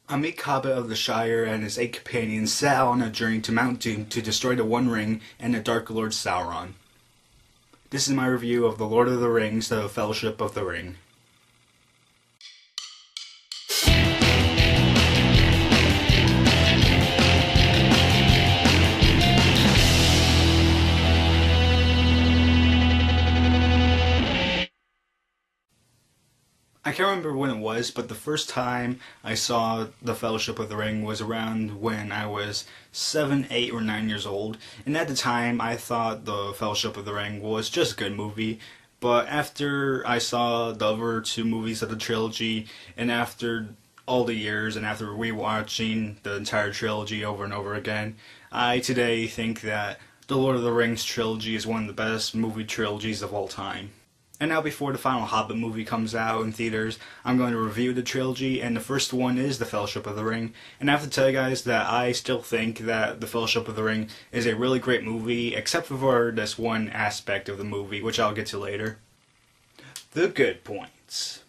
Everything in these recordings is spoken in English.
A meek hobbit of the Shire and his 8 companions set out on a journey to Mount Doom to destroy the One Ring and the Dark Lord Sauron. This is my review of The Lord of the Rings, The Fellowship of the Ring. I can't remember when it was, but the first time I saw The Fellowship of the Ring was around when I was 7, 8, or 9 years old. And at the time, I thought The Fellowship of the Ring was just a good movie. But after I saw the other 2 movies of the trilogy, and after all the years, and after rewatching the entire trilogy over and over again, I today think that the Lord of the Rings trilogy is one of the best movie trilogies of all time. And now before the final Hobbit movie comes out in theaters, I'm going to review the trilogy, and the first one is The Fellowship of the Ring. And I have to tell you guys that I still think that The Fellowship of the Ring is a really great movie, except for this one aspect of the movie, which I'll get to later. The good points.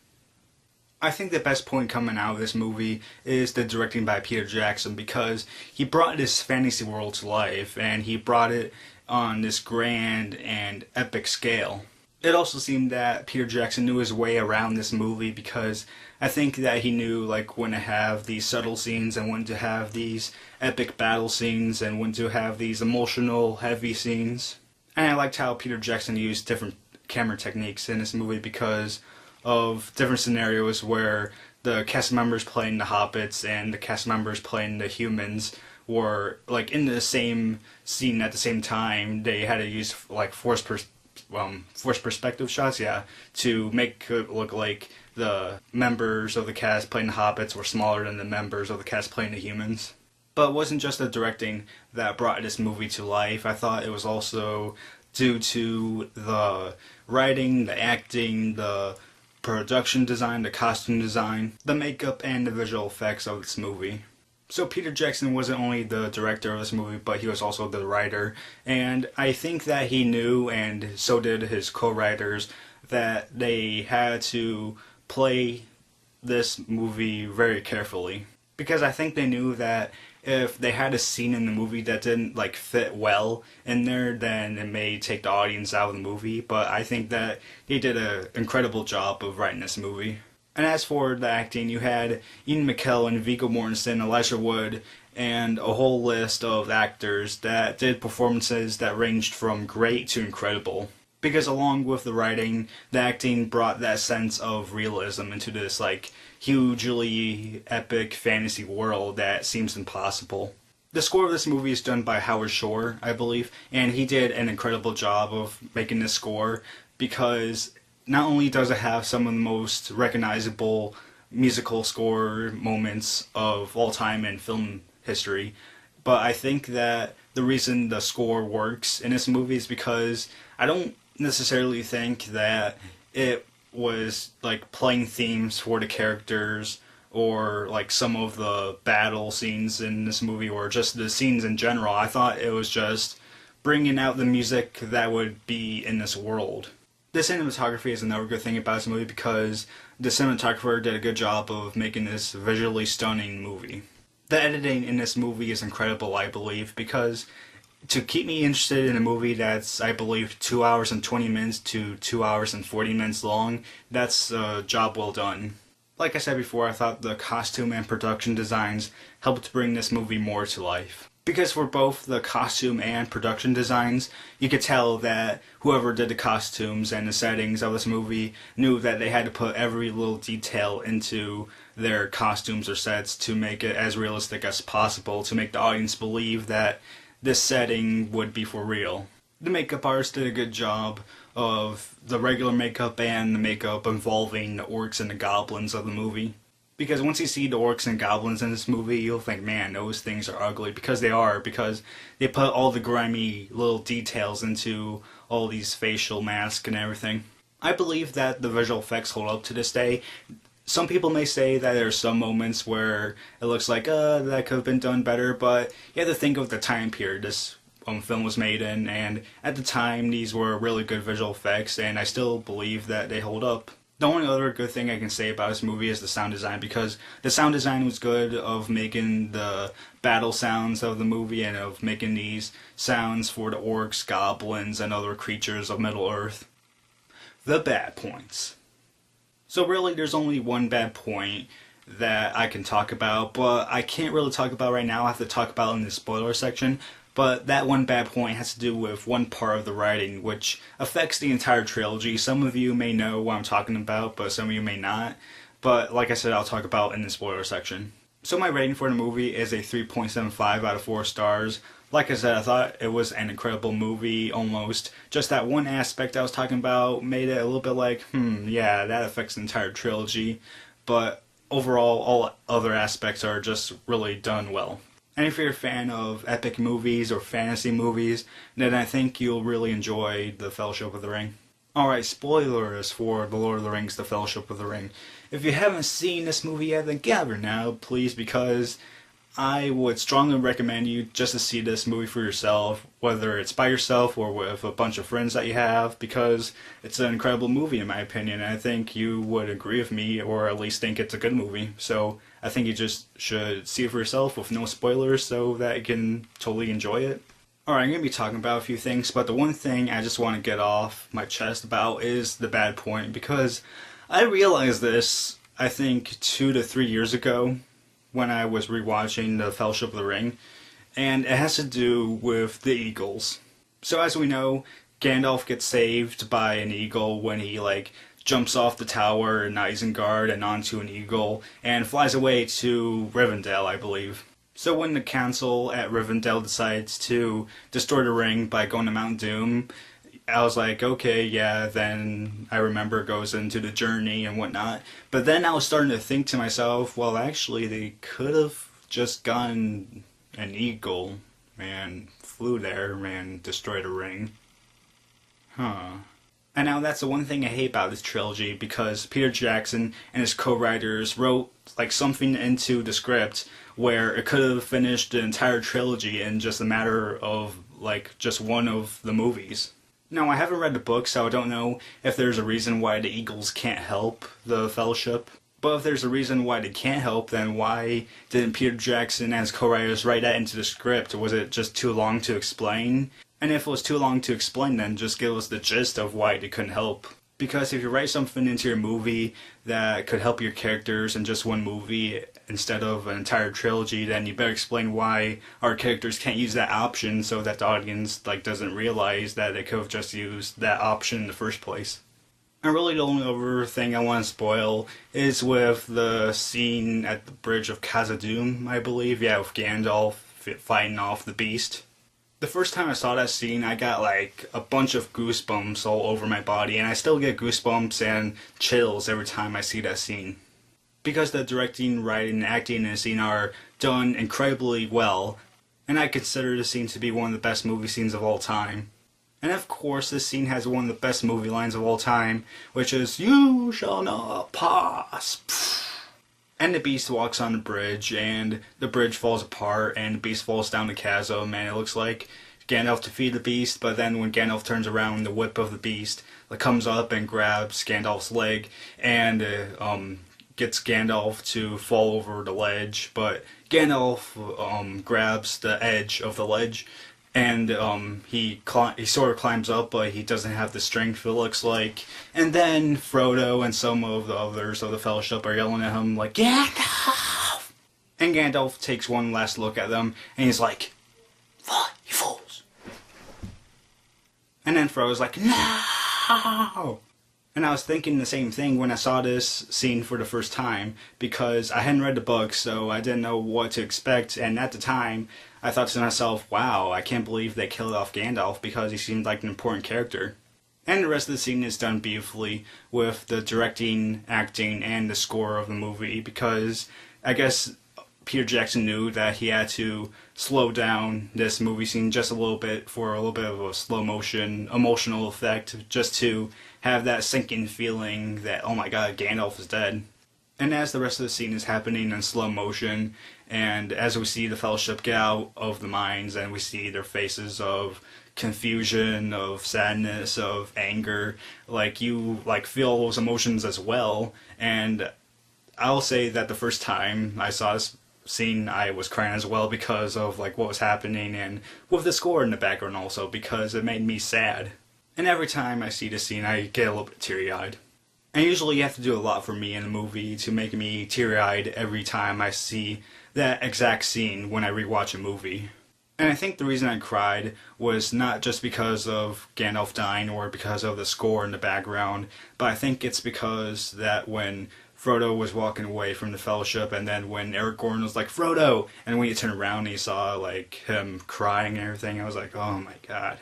I think the best point coming out of this movie is the directing by Peter Jackson, because he brought this fantasy world to life, and he brought it on this grand and epic scale. It also seemed that Peter Jackson knew his way around this movie, because I think that he knew when to have these subtle scenes and when to have these epic battle scenes and when to have these emotional, heavy scenes. And I liked how Peter Jackson used different camera techniques in this movie because of different scenarios where the cast members playing the hobbits and the cast members playing the humans were in the same scene at the same time. They had to use forced perspective shots, to make it look like the members of the cast playing the hobbits were smaller than the members of the cast playing the humans. But it wasn't just the directing that brought this movie to life. I thought it was also due to the writing, the acting, the production design, the costume design, the makeup, and the visual effects of this movie. So Peter Jackson wasn't only the director of this movie, but he was also the writer. And I think that he knew, and so did his co-writers, that they had to play this movie very carefully. Because I think they knew that if they had a scene in the movie that didn't fit well in there, then it may take the audience out of the movie. But I think that they did an incredible job of writing this movie. And as for the acting, you had Ian McKellen, Viggo Mortensen, Elijah Wood, and a whole list of actors that did performances that ranged from great to incredible. Because along with the writing, the acting brought that sense of realism into this hugely epic fantasy world that seems impossible. The score of this movie is done by Howard Shore, I believe, and he did an incredible job of making this score, because not only does it have some of the most recognizable musical score moments of all time in film history, but I think that the reason the score works in this movie is because I don't necessarily think that it was playing themes for the characters or some of the battle scenes in this movie or just the scenes in general. I thought it was just bringing out the music that would be in this world. The cinematography is another good thing about this movie, because the cinematographer did a good job of making this visually stunning movie. The editing in this movie is incredible, I believe, because to keep me interested in a movie that's, I believe, 2 hours and 20 minutes to 2 hours and 40 minutes long, that's a job well done. Like I said before, I thought the costume and production designs helped bring this movie more to life. Because for both the costume and production designs, you could tell that whoever did the costumes and the settings of this movie knew that they had to put every little detail into their costumes or sets to make it as realistic as possible, to make the audience believe that this setting would be for real. The makeup artist did a good job of the regular makeup and the makeup involving the orcs and the goblins of the movie. Because once you see the orcs and goblins in this movie, you'll think, man, those things are ugly. Because they are, because they put all the grimy little details into all these facial masks and everything. I believe that the visual effects hold up to this day. Some people may say that there are some moments where it looks like, that could have been done better, but you have to think of the time period this film was made in, and at the time these were really good visual effects, and I still believe that they hold up. The only other good thing I can say about this movie is the sound design, because the sound design was good of making the battle sounds of the movie and of making these sounds for the orcs, goblins, and other creatures of Middle Earth. The bad points. So really, there's only one bad point that I can talk about, but I can't really talk about right now. I have to talk about it in the spoiler section. But that one bad point has to do with one part of the writing, which affects the entire trilogy. Some of you may know what I'm talking about, but some of you may not. But like I said, I'll talk about in the spoiler section. So my rating for the movie is a 3.75 out of 4 stars. Like I said, I thought it was an incredible movie, almost. Just that one aspect I was talking about made it a little bit like, yeah, that affects the entire trilogy. But overall, all other aspects are just really done well. And if you're a fan of epic movies or fantasy movies, then I think you'll really enjoy The Fellowship of the Ring. Alright, spoilers for The Lord of the Rings, The Fellowship of the Ring. If you haven't seen this movie yet, then get over now, please, because I would strongly recommend you just to see this movie for yourself, whether it's by yourself or with a bunch of friends that you have, because it's an incredible movie in my opinion, and I think you would agree with me, or at least think it's a good movie. So I think you just should see it for yourself with no spoilers so that you can totally enjoy it. Alright, I'm going to be talking about a few things, but the one thing I just want to get off my chest about is the bad point, because I realized this, I think, 2 to 3 years ago, when I was rewatching The Fellowship of the Ring, and it has to do with the eagles. So as we know, Gandalf gets saved by an eagle when he jumps off the tower in Isengard and onto an eagle and flies away to Rivendell, I believe. So when the council at Rivendell decides to destroy the ring by going to Mount Doom, I was like, okay, yeah, then I remember it goes into the journey and whatnot. But then I was starting to think to myself, well, actually, they could have just gotten an eagle and flew there and destroyed a ring. Huh. And now that's the one thing I hate about this trilogy, because Peter Jackson and his co-writers wrote something into the script where it could have finished the entire trilogy in just a matter of just one of the movies. Now, I haven't read the book, so I don't know if there's a reason why the Eagles can't help the Fellowship. But if there's a reason why they can't help, then why didn't Peter Jackson and his co-writers write that into the script? Was it just too long to explain? And if it was too long to explain, then just give us the gist of why they couldn't help. Because if you write something into your movie that could help your characters in just one movie instead of an entire trilogy, then you better explain why our characters can't use that option so that the audience doesn't realize that they could have just used that option in the first place. And really the only other thing I want to spoil is with the scene at the bridge of Khazad-dûm, I believe, with Gandalf fighting off the beast. The first time I saw that scene, I got a bunch of goosebumps all over my body, and I still get goosebumps and chills every time I see that scene. Because the directing, writing, and acting in the scene are done incredibly well, and I consider the scene to be one of the best movie scenes of all time. And of course, this scene has one of the best movie lines of all time, which is, "You shall not pass." And the beast walks on the bridge, and the bridge falls apart, and the beast falls down the chasm, and it looks like Gandalf defeated the beast, but then when Gandalf turns around, the whip of the beast comes up and grabs Gandalf's leg, and gets Gandalf to fall over the ledge, but Gandalf grabs the edge of the ledge, and he sort of climbs up, but he doesn't have the strength, it looks like. And then Frodo and some of the others of the Fellowship are yelling at him "Gandalf!" And Gandalf takes one last look at them, and he's like, "Fly, you fools!" And then Frodo's like, "No!" And I was thinking the same thing when I saw this scene for the first time, because I hadn't read the book, so I didn't know what to expect, and at the time, I thought to myself, wow, I can't believe they killed off Gandalf, because he seemed like an important character. And the rest of the scene is done beautifully with the directing, acting, and the score of the movie, because I guess Peter Jackson knew that he had to slow down this movie scene just a little bit for a little bit of a slow motion, emotional effect, just to have that sinking feeling that, oh my god, Gandalf is dead. And as the rest of the scene is happening in slow motion, and as we see the Fellowship get out of the mines, and we see their faces of confusion, of sadness, of anger. Like, you like feel those emotions as well. And I'll say that the first time I saw this scene, I was crying as well because of like what was happening, and with the score in the background also, because it made me sad. And every time I see this scene, I get a little bit teary-eyed. And usually you have to do a lot for me in a movie to make me teary-eyed every time I see that exact scene when I rewatch a movie. And I think the reason I cried was not just because of Gandalf dying or because of the score in the background, but I think it's because that when Frodo was walking away from the Fellowship, and then when Aragorn was like, "Frodo!" and when you turn around and you saw like him crying and everything, I was like, oh my god.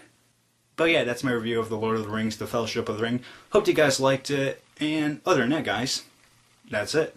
But yeah, that's my review of The Lord of the Rings, The Fellowship of the Ring. Hope you guys liked it, and other than that, guys, that's it.